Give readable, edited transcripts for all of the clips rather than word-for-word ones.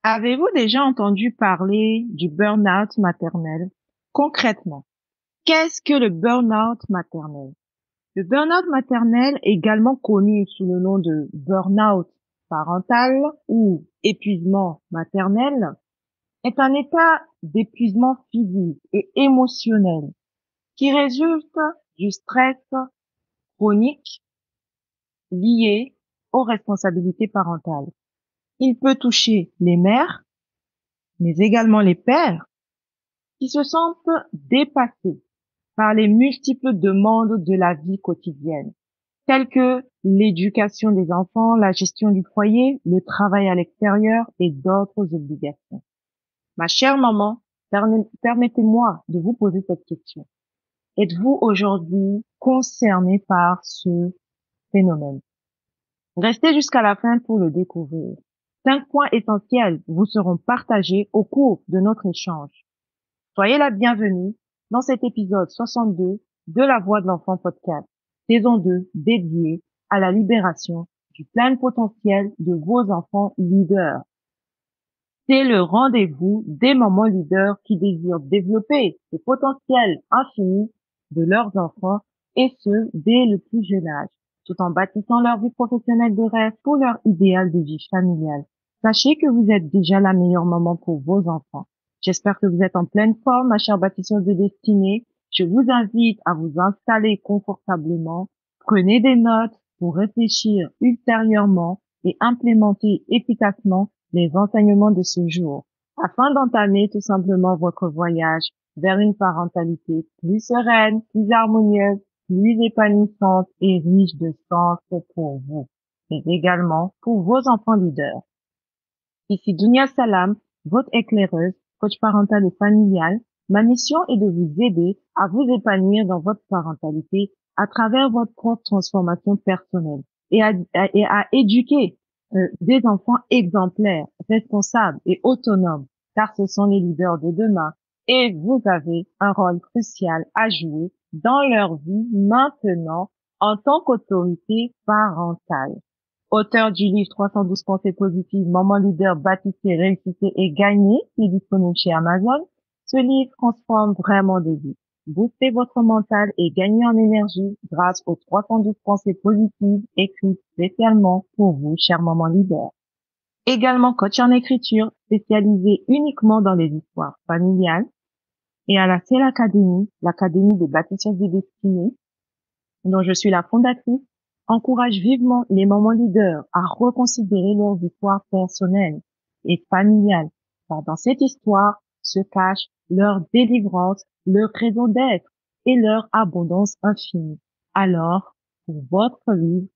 Avez-vous déjà entendu parler du burn-out maternel? Concrètement, qu'est-ce que le burn-out maternel? Le burn-out maternel, également connu sous le nom de burn-out parental ou épuisement maternel, est un état d'épuisement physique et émotionnel qui résulte du stress chronique lié aux responsabilités parentales. Il peut toucher les mères, mais également les pères qui se sentent dépassés par les multiples demandes de la vie quotidienne, telles que l'éducation des enfants, la gestion du foyer, le travail à l'extérieur et d'autres obligations. Ma chère maman, permettez-moi de vous poser cette question. Êtes-vous aujourd'hui concernée par ce phénomène? Restez jusqu'à la fin pour le découvrir. 5 points essentiels vous seront partagés au cours de notre échange. Soyez la bienvenue dans cet épisode 62 de La Voix de l'Enfant podcast, saison 2, dédiée à la libération du plein potentiel de vos enfants leaders. C'est le rendez-vous des mamans leaders qui désirent développer le potentiel infini de leurs enfants et ce, dès le plus jeune âge, tout en bâtissant leur vie professionnelle de rêve pour leur idéal de vie familiale. Sachez que vous êtes déjà la meilleure maman pour vos enfants. J'espère que vous êtes en pleine forme, ma chère bâtisseuse de destinée. Je vous invite à vous installer confortablement. Prenez des notes pour réfléchir ultérieurement et implémenter efficacement les enseignements de ce jour, afin d'entamer tout simplement votre voyage vers une parentalité plus sereine, plus harmonieuse, plus épanouissante et riche de sens pour vous, mais également pour vos enfants leaders. Ici Dunia Salam, votre éclaireuse, coach parental et familial. Ma mission est de vous aider à vous épanouir dans votre parentalité à travers votre propre transformation personnelle et à éduquer des enfants exemplaires, responsables et autonomes, car ce sont les leaders de demain et vous avez un rôle crucial à jouer dans leur vie maintenant en tant qu'autorité parentale. Auteur du livre 312 pensées positives, Maman leader, bâtissez, réussissez et gagnez, qui est disponible chez Amazon. Ce livre transforme vraiment des vies. Boostez votre mental et gagnez en énergie grâce aux 312 pensées positives écrites spécialement pour vous, chère maman leader. Également coach en écriture, spécialisé uniquement dans les histoires familiales. Et à la CEL Academy, l'Académie des bâtisseurs de destinée, dont je suis la fondatrice, encourage vivement les mamans leaders à reconsidérer leurs histoires personnelles et familiales, car dans cette histoire se cache leur délivrance, leur raison d'être et leur abondance infinie. Alors, pour votre livre,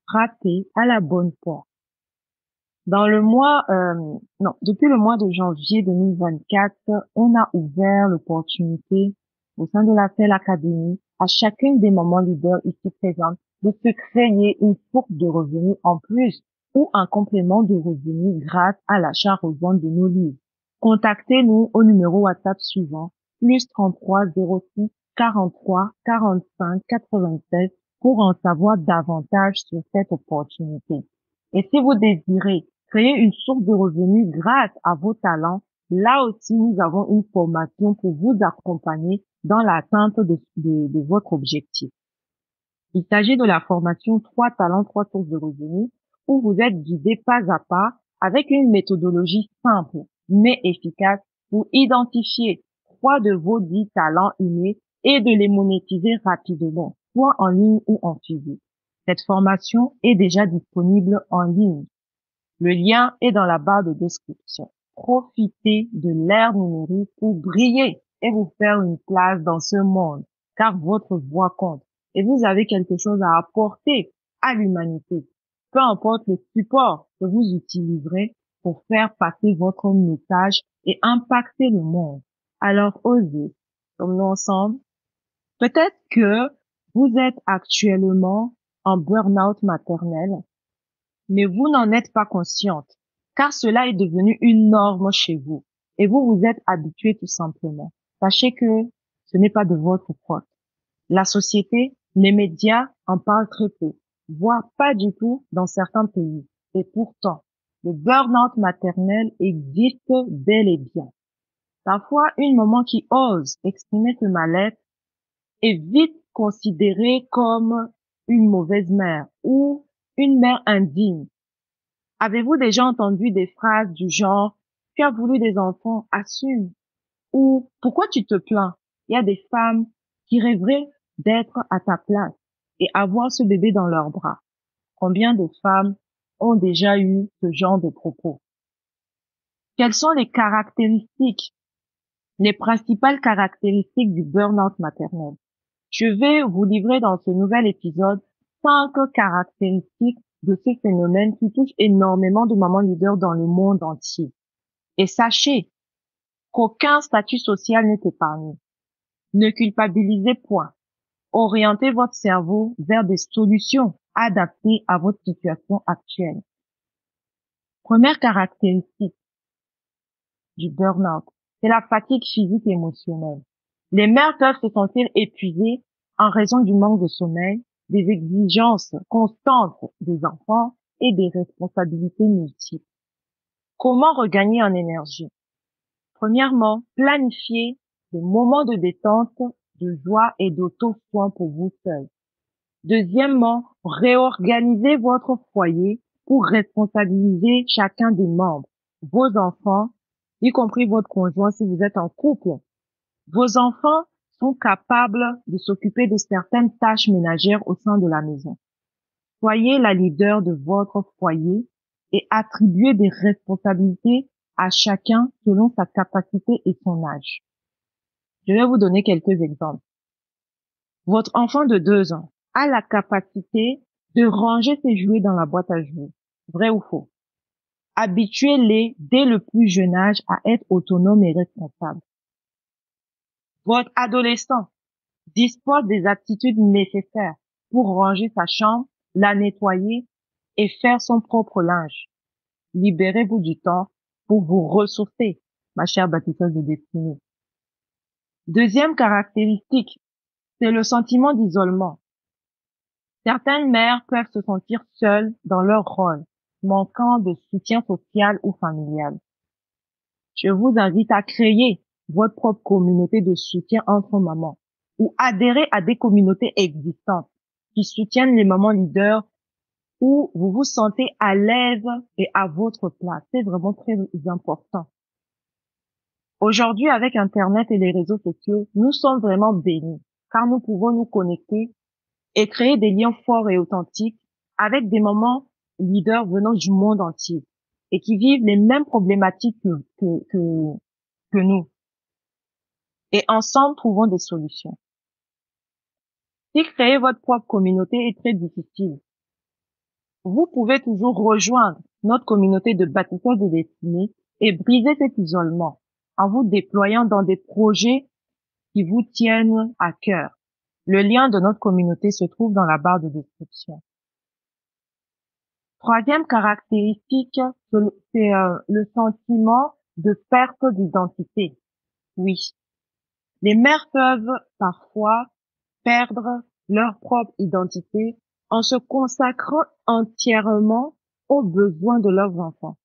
frappez à la bonne porte. Depuis le mois de janvier 2024, on a ouvert l'opportunité au sein de la FEL Academy à chacune des mamans leaders ici présentes de se créer une source de revenus en plus ou un complément de revenus grâce à l'achat-revente de nos livres. Contactez-nous au numéro WhatsApp suivant, plus 33 06 43 45 96 pour en savoir davantage sur cette opportunité. Et si vous désirez créer une source de revenus grâce à vos talents, là aussi, nous avons une formation pour vous accompagner dans l'atteinte de votre objectif. Il s'agit de la formation 3 talents, 3 sources de revenus, où vous êtes guidé pas à pas avec une méthodologie simple, mais efficace pour identifier 3 de vos 10 talents innés et de les monétiser rapidement, soit en ligne ou en physique. Cette formation est déjà disponible en ligne. Le lien est dans la barre de description. Profitez de l'ère numérique pour briller et vous faire une place dans ce monde, car votre voix compte et vous avez quelque chose à apporter à l'humanité. Peu importe le support que vous utiliserez pour faire passer votre message et impacter le monde. Alors osez, comme nous ensemble. Peut-être que vous êtes actuellement en burn-out maternel, mais vous n'en êtes pas consciente, car cela est devenu une norme chez vous, et vous vous êtes habitué tout simplement. Sachez que ce n'est pas de votre faute. La société, les médias en parlent très peu, voire pas du tout dans certains pays. Et pourtant, Le burn-out maternel existe bel et bien. Parfois, une maman qui ose exprimer ce mal-être est vite considérée comme une mauvaise mère ou une mère indigne. Avez-vous déjà entendu des phrases du genre « Tu as voulu des enfants, assume » ou « Pourquoi tu te plains ?» Il y a des femmes qui rêveraient d'être à ta place et avoir ce bébé dans leurs bras. Combien de femmes ont déjà eu ce genre de propos? Quelles sont les caractéristiques, les principales caractéristiques du burn-out maternel? Je vais vous livrer dans ce nouvel épisode 5 caractéristiques de ce phénomène qui touche énormément de mamans leaders dans le monde entier. Et sachez qu'aucun statut social n'est épargné. Ne culpabilisez point. Orientez votre cerveau vers des solutions adaptées à votre situation actuelle. Première caractéristique du burn-out, c'est la fatigue physique et émotionnelle. Les mères peuvent se sentir épuisées en raison du manque de sommeil, des exigences constantes des enfants et des responsabilités multiples. Comment regagner en énergie? Premièrement, planifiez des moments de détente, de joie et d'auto-soin pour vous seul. Deuxièmement, réorganisez votre foyer pour responsabiliser chacun des membres, vos enfants, y compris votre conjoint si vous êtes en couple. Vos enfants sont capables de s'occuper de certaines tâches ménagères au sein de la maison. Soyez la leader de votre foyer et attribuez des responsabilités à chacun selon sa capacité et son âge. Je vais vous donner quelques exemples. Votre enfant de 2 ans a la capacité de ranger ses jouets dans la boîte à jouets. Vrai ou faux? Habituez-les dès le plus jeune âge à être autonomes et responsables. Votre adolescent dispose des aptitudes nécessaires pour ranger sa chambre, la nettoyer et faire son propre linge. Libérez-vous du temps pour vous ressourcer, ma chère bâtisseuse de destinée. Deuxième caractéristique, c'est le sentiment d'isolement. Certaines mères peuvent se sentir seules dans leur rôle, manquant de soutien social ou familial. Je vous invite à créer votre propre communauté de soutien entre mamans ou adhérer à des communautés existantes qui soutiennent les mamans leaders où vous vous sentez à l'aise et à votre place. C'est vraiment très important. Aujourd'hui, avec Internet et les réseaux sociaux, nous sommes vraiment bénis car nous pouvons nous connecter et créer des liens forts et authentiques avec des mamans leaders venant du monde entier et qui vivent les mêmes problématiques que nous. Et ensemble, trouvons des solutions. Si créer votre propre communauté est très difficile, vous pouvez toujours rejoindre notre communauté de bâtisseurs de destinée et briser cet isolement en vous déployant dans des projets qui vous tiennent à cœur. Le lien de notre communauté se trouve dans la barre de description. Troisième caractéristique, c'est le sentiment de perte d'identité. Oui, les mères peuvent parfois perdre leur propre identité en se consacrant entièrement aux besoins de leurs enfants.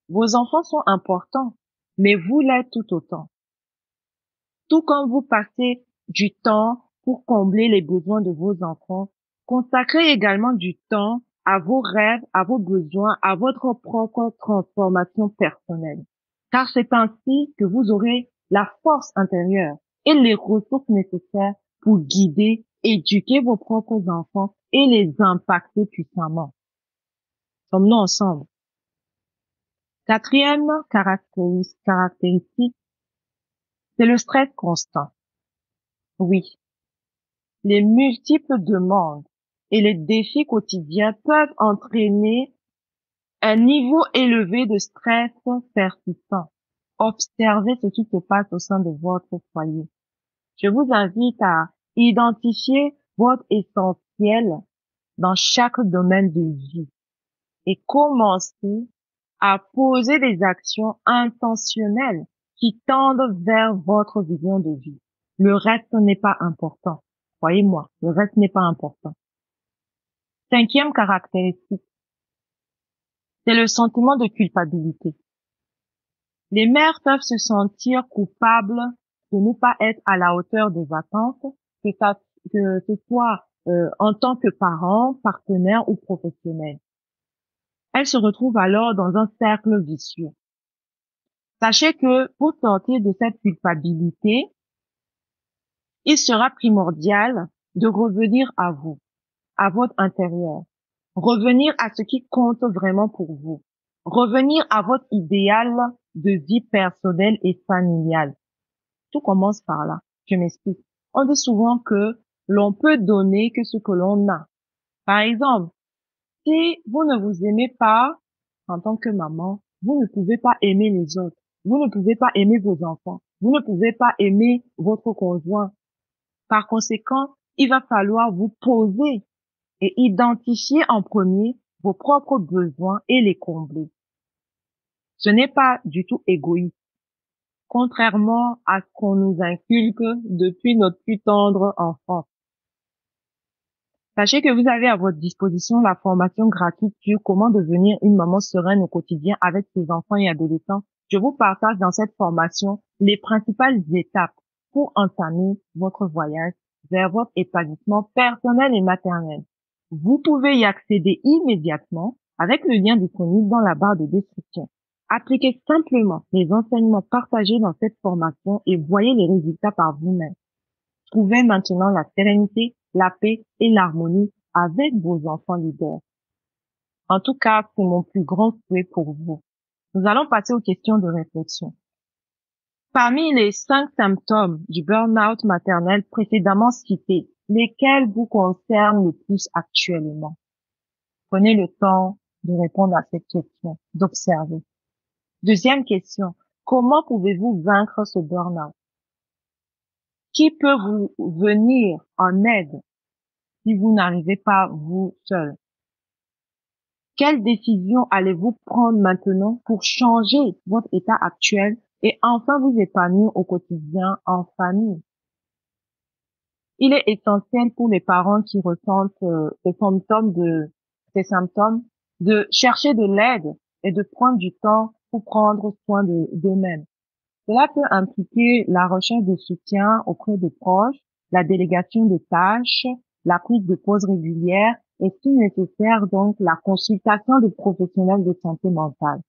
Vos enfants sont importants, mais vous l'êtes tout autant. Tout comme vous passez du temps pour combler les besoins de vos enfants, consacrez également du temps à vos rêves, à vos besoins, à votre propre transformation personnelle. Car c'est ainsi que vous aurez la force intérieure et les ressources nécessaires pour guider, éduquer vos propres enfants et les impacter puissamment. Sommes-nous ensemble? Quatrième caractéristique, c'est le stress constant. Oui, les multiples demandes et les défis quotidiens peuvent entraîner un niveau élevé de stress persistant. Observez ce qui se passe au sein de votre foyer. Je vous invite à identifier votre essentiel dans chaque domaine de vie et commencer à poser des actions intentionnelles qui tendent vers votre vision de vie. Le reste n'est pas important. Croyez-moi, le reste n'est pas important. Cinquième caractéristique, c'est le sentiment de culpabilité. Les mères peuvent se sentir coupables de ne pas être à la hauteur des attentes, que ce soit en tant que parent, partenaire ou professionnel. Elles se retrouvent alors dans un cercle vicieux. Sachez que pour sortir de cette culpabilité, il sera primordial de revenir à vous, à votre intérieur, revenir à ce qui compte vraiment pour vous, revenir à votre idéal de vie personnelle et familiale. Tout commence par là. Je m'explique. On dit souvent que l'on peut donner que ce que l'on a. Par exemple, si vous ne vous aimez pas en tant que maman, vous ne pouvez pas aimer les autres. Vous ne pouvez pas aimer vos enfants. Vous ne pouvez pas aimer votre conjoint. Par conséquent, il va falloir vous poser et identifier en premier vos propres besoins et les combler. Ce n'est pas du tout égoïste, contrairement à ce qu'on nous inculque depuis notre plus tendre enfance. Sachez que vous avez à votre disposition la formation gratuite sur comment devenir une maman sereine au quotidien avec ses enfants et adolescents. Je vous partage dans cette formation les principales étapes pour entamer votre voyage vers votre épanouissement personnel et maternel. Vous pouvez y accéder immédiatement avec le lien disponible dans la barre de description. Appliquez simplement les enseignements partagés dans cette formation et voyez les résultats par vous-même. Trouvez maintenant la sérénité, la paix et l'harmonie avec vos enfants leaders. En tout cas, c'est mon plus grand souhait pour vous. Nous allons passer aux questions de réflexion. Parmi les 5 symptômes du burn-out maternel précédemment cités, lesquels vous concernent le plus actuellement? Prenez le temps de répondre à cette question, d'observer. Deuxième question, comment pouvez-vous vaincre ce burn-out? Qui peut vous venir en aide si vous n'arrivez pas vous seul? Quelle décision allez-vous prendre maintenant pour changer votre état actuel et enfin vous épanouir au quotidien en famille? Il est essentiel pour les parents qui ressentent ces symptômes de chercher de l'aide et de prendre du temps pour prendre soin d'eux-mêmes. Cela peut impliquer la recherche de soutien auprès de proches, la délégation de tâches, la prise de pauses régulières et si nécessaire donc la consultation de professionnels de santé mentale.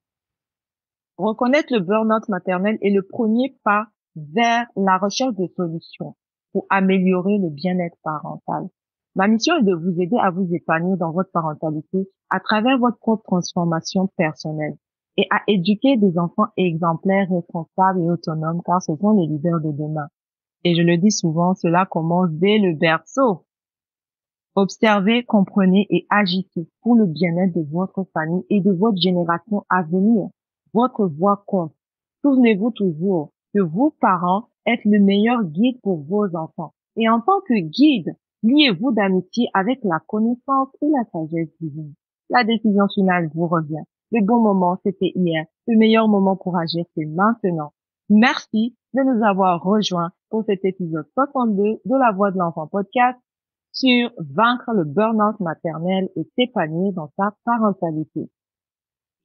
Reconnaître le burn-out maternel est le premier pas vers la recherche de solutions pour améliorer le bien-être parental. Ma mission est de vous aider à vous épanouir dans votre parentalité à travers votre propre transformation personnelle et à éduquer des enfants exemplaires, responsables et autonomes car ce sont les leaders de demain. Et je le dis souvent, cela commence dès le berceau. Observez, comprenez et agissez pour le bien-être de votre famille et de votre génération à venir. Votre voix compte. Souvenez-vous toujours que vous, parents, êtes le meilleur guide pour vos enfants. Et en tant que guide, liez-vous d'amitié avec la connaissance et la sagesse divine. La décision finale vous revient. Le bon moment, c'était hier. Le meilleur moment pour agir, c'est maintenant. Merci de nous avoir rejoints pour cet épisode 62 de La Voix de l'Enfant podcast sur vaincre le burn-out maternel et s'épanouir dans sa parentalité.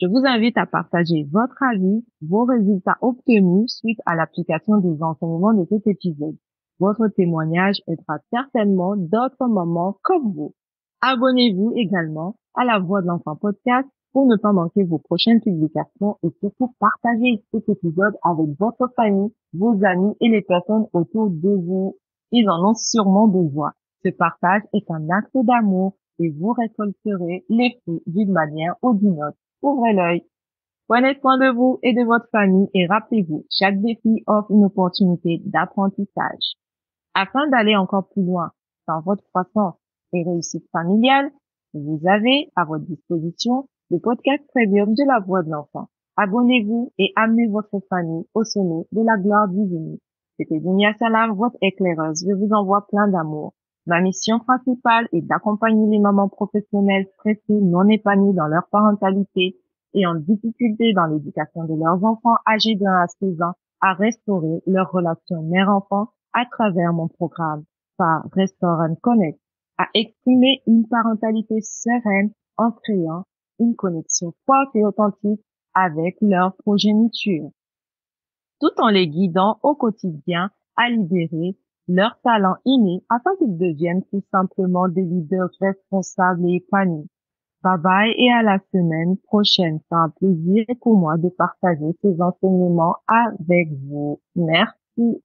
Je vous invite à partager votre avis, vos résultats obtenus suite à l'application des enseignements de cet épisode. Votre témoignage aidera certainement d'autres mamans comme vous. Abonnez-vous également à La Voix de l'Enfant podcast pour ne pas manquer vos prochaines publications et surtout partagez cet épisode avec votre famille, vos amis et les personnes autour de vous. Ils en ont sûrement besoin. Ce partage est un acte d'amour et vous récolterez les fruits d'une manière ou d'une autre. Ouvrez l'œil. Prenez soin de vous et de votre famille et rappelez-vous, chaque défi offre une opportunité d'apprentissage. Afin d'aller encore plus loin dans votre croissance et réussite familiale, vous avez à votre disposition le podcast premium de La Voix de l'Enfant. Abonnez-vous et amenez votre famille au sommet de la gloire divine. C'était Dunia Salam, votre éclaireuse. Je vous envoie plein d'amour. Ma mission principale est d'accompagner les mamans professionnelles stressées, non épanouies dans leur parentalité et en difficulté dans l'éducation de leurs enfants âgés de 1 à 16 ans à restaurer leur relation mère-enfant à travers mon programme par Restaurant Connect, à exprimer une parentalité sereine en créant une connexion forte et authentique avec leur progéniture, tout en les guidant au quotidien à libérer leurs talents innés afin qu'ils deviennent tout simplement des leaders responsables et épanouis. Bye bye et à la semaine prochaine. C'est un plaisir pour moi de partager ces enseignements avec vous. Merci.